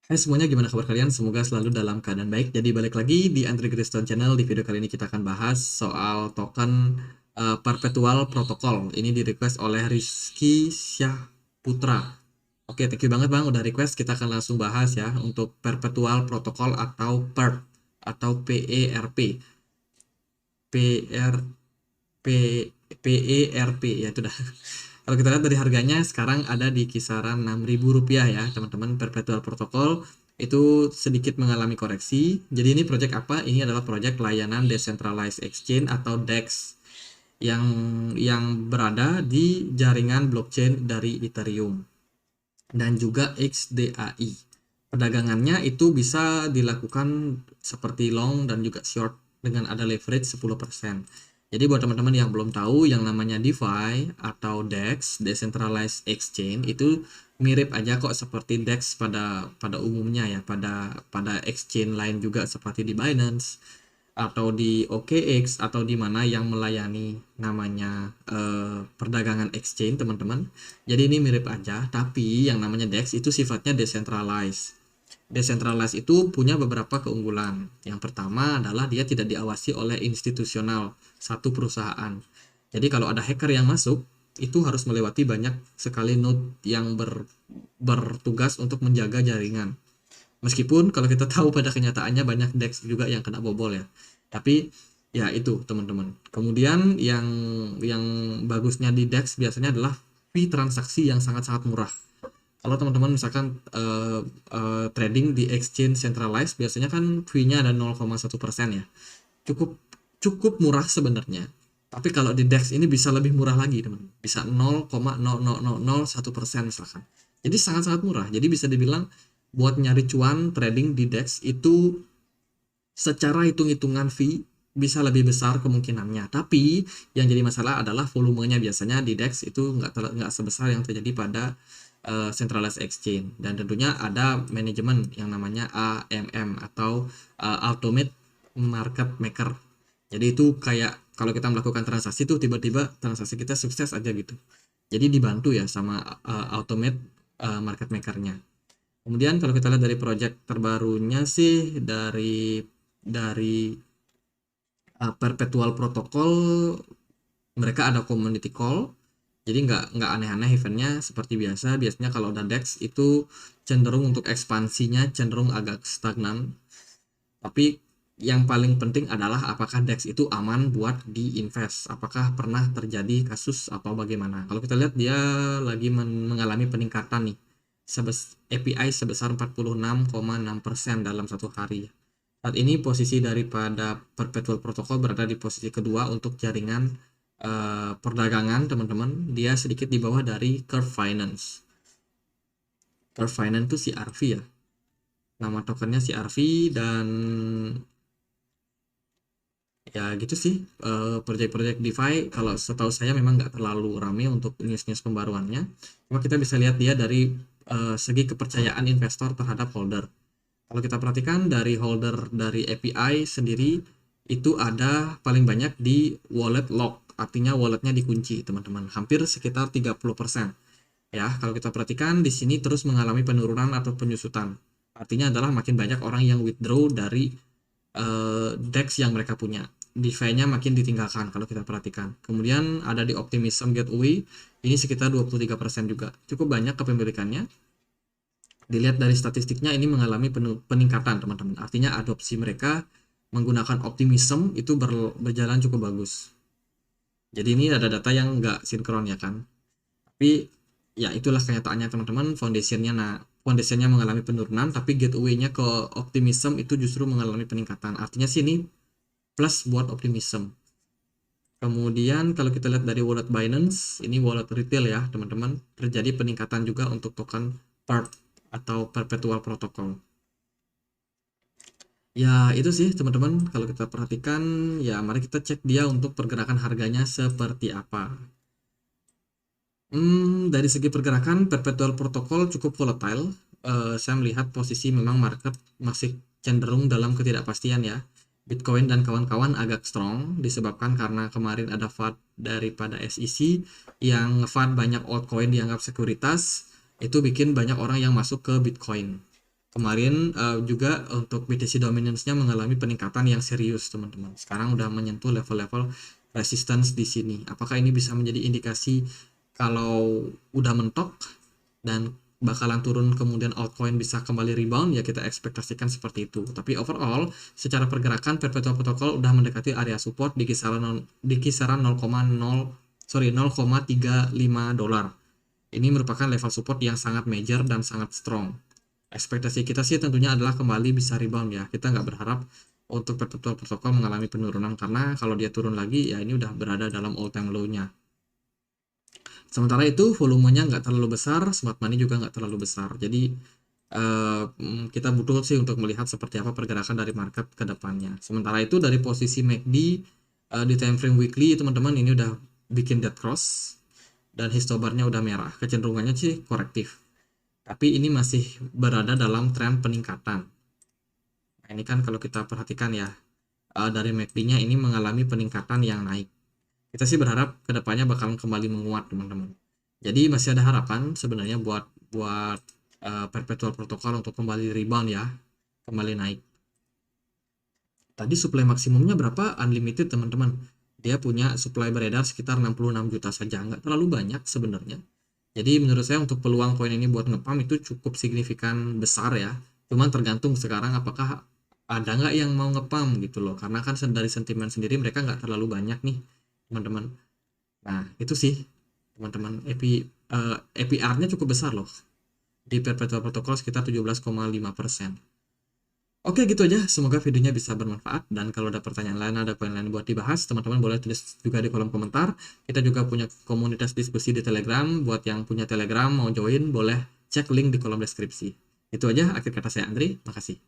Hai semuanya, gimana kabar kalian? Semoga selalu dalam keadaan baik. Jadi balik lagi di Andre Griston Channel. Di video kali ini kita akan bahas soal token Perpetual Protocol. Ini di request oleh Rizky Syahputra. Oke, thank you banget Bang udah request. Kita akan langsung bahas ya untuk Perpetual Protocol atau PERP atau PERP. PR P PERP ya itu dah. Kalau kita lihat dari harganya sekarang ada di kisaran Rp6.000 ya teman-teman. Perpetual Protocol itu sedikit mengalami koreksi. Jadi ini project apa? Ini adalah project layanan Decentralized Exchange atau DEX yang berada di jaringan blockchain dari Ethereum dan juga XDAI. Perdagangannya itu bisa dilakukan seperti long dan juga short dengan ada leverage 10%. Jadi buat teman-teman yang belum tahu, yang namanya DeFi atau DEX, Decentralized Exchange, itu mirip aja kok seperti DEX pada umumnya ya, pada exchange lain juga seperti di Binance atau di OKX atau di mana yang melayani namanya perdagangan exchange teman-teman. Jadi ini mirip aja, tapi yang namanya DEX itu sifatnya decentralized. Decentralized itu punya beberapa keunggulan. Yang pertama adalah dia tidak diawasi oleh institusional satu perusahaan. Jadi kalau ada hacker yang masuk, itu harus melewati banyak sekali node yang bertugas untuk menjaga jaringan. Meskipun kalau kita tahu pada kenyataannya banyak DEX juga yang kena bobol ya. Tapi ya itu teman-teman. Kemudian yang bagusnya di DEX biasanya adalah fee transaksi yang sangat-sangat murah. Kalau teman-teman misalkan trading di exchange centralized biasanya kan fee-nya ada 0,1% ya. Cukup cukup murah sebenarnya. Tapi kalau di DEX ini bisa lebih murah lagi teman. Bisa 0,00001% misalkan. Jadi sangat-sangat murah. Jadi bisa dibilang buat nyari cuan trading di DEX itu secara hitung-hitungan fee bisa lebih besar kemungkinannya. Tapi yang jadi masalah adalah volumenya. Biasanya di DEX itu nggak sebesar yang terjadi pada centralized exchange, dan tentunya ada manajemen yang namanya AMM atau Ultimate Market Maker. Jadi itu kayak kalau kita melakukan transaksi tuh tiba-tiba transaksi kita sukses aja gitu. Jadi dibantu ya sama Ultimate Market Makernya. Kemudian kalau kita lihat dari project terbarunya sih dari Perpetual Protocol, mereka ada community call. Jadi nggak aneh-aneh eventnya seperti biasa. Biasanya kalau udah DEX itu cenderung untuk ekspansinya cenderung agak stagnan. Tapi yang paling penting adalah apakah DEX itu aman buat diinvest. Apakah pernah terjadi kasus atau bagaimana. Kalau kita lihat dia lagi mengalami peningkatan nih. API sebesar 46,6% dalam satu hari. Saat ini posisi daripada Perpetual Protocol berada di posisi kedua untuk jaringan perdagangan teman-teman. Dia sedikit di bawah dari Curve Finance. Curve Finance itu CRV ya. Nama tokennya CRV, dan ya gitu sih proyek-proyek DeFi kalau setahu saya memang nggak terlalu rame untuk news-news pembaruannya. Cuma kita bisa lihat dia dari segi kepercayaan investor terhadap holder. Kalau kita perhatikan dari holder dari API sendiri itu ada paling banyak di wallet lock, artinya walletnya dikunci teman-teman, hampir sekitar 30%. Ya, kalau kita perhatikan di sini terus mengalami penurunan atau penyusutan. Artinya adalah makin banyak orang yang withdraw dari DEX yang mereka punya. DeFi-nya makin ditinggalkan kalau kita perhatikan. Kemudian ada di Optimism Gateway, ini sekitar 23% juga. Cukup banyak kepemilikannya. Dilihat dari statistiknya ini mengalami peningkatan teman-teman. Artinya adopsi mereka menggunakan Optimism itu berjalan cukup bagus. Jadi ini ada data yang nggak sinkron ya kan. Tapi ya itulah kenyataannya teman-teman. Foundationnya mengalami penurunan, tapi gateway-nya ke Optimism itu justru mengalami peningkatan. Artinya sih ini plus buat Optimism. Kemudian kalau kita lihat dari wallet Binance, ini wallet retail ya teman-teman, terjadi peningkatan juga untuk token PERP atau Perpetual Protocol. Ya itu sih teman-teman, kalau kita perhatikan ya mari kita cek dia untuk pergerakan harganya seperti apa. Dari segi pergerakan Perpetual Protocol cukup volatile. Saya melihat posisi memang market masih cenderung dalam ketidakpastian ya. Bitcoin dan kawan-kawan agak strong disebabkan karena kemarin ada FUD daripada SEC yang FUD banyak altcoin dianggap sekuritas, itu bikin banyak orang yang masuk ke Bitcoin. Kemarin juga untuk BTC dominance-nya mengalami peningkatan yang serius, teman-teman. Sekarang udah menyentuh level-level resistance di sini. Apakah ini bisa menjadi indikasi kalau udah mentok dan bakalan turun kemudian altcoin bisa kembali rebound? Ya kita ekspektasikan seperti itu. Tapi overall secara pergerakan perpetual protocol udah mendekati area support di kisaran 0,35 dolar. Ini merupakan level support yang sangat major dan sangat strong. Ekspektasi kita sih tentunya adalah kembali bisa rebound ya. Kita nggak berharap untuk perpetual protokol mengalami penurunan, karena kalau dia turun lagi ya ini udah berada dalam all time low-nya. Sementara itu volumenya nggak terlalu besar, smart money juga nggak terlalu besar. Jadi kita butuh sih untuk melihat seperti apa pergerakan dari market ke depannya. Sementara itu dari posisi MACD di time frame weekly teman-teman ini udah bikin dead cross dan histobarnya udah merah. Kecenderungannya sih korektif. Tapi ini masih berada dalam tren peningkatan. Nah, ini kan kalau kita perhatikan ya, dari MACD-nya ini mengalami peningkatan yang naik. Kita sih berharap kedepannya bakal kembali menguat, teman-teman. Jadi masih ada harapan sebenarnya buat perpetual protokol untuk kembali rebound ya, kembali naik. Tadi supply maksimumnya berapa? Unlimited, teman-teman. Dia punya supply beredar sekitar 66 juta saja, nggak terlalu banyak sebenarnya. Jadi menurut saya untuk peluang koin ini buat ngepam itu cukup signifikan besar ya. Cuman tergantung sekarang apakah ada nggak yang mau ngepam gitu loh. Karena kan dari sentimen sendiri mereka nggak terlalu banyak nih, teman-teman. Nah itu sih teman-teman. APR-nya cukup besar loh. Di perpetual protocol sekitar 17,5%. Oke gitu aja, semoga videonya bisa bermanfaat, dan kalau ada pertanyaan lain, ada poin lain buat dibahas, teman-teman boleh tulis juga di kolom komentar. Kita juga punya komunitas diskusi di Telegram, buat yang punya Telegram mau join boleh cek link di kolom deskripsi. Itu aja akhir kata saya, Andri, makasih.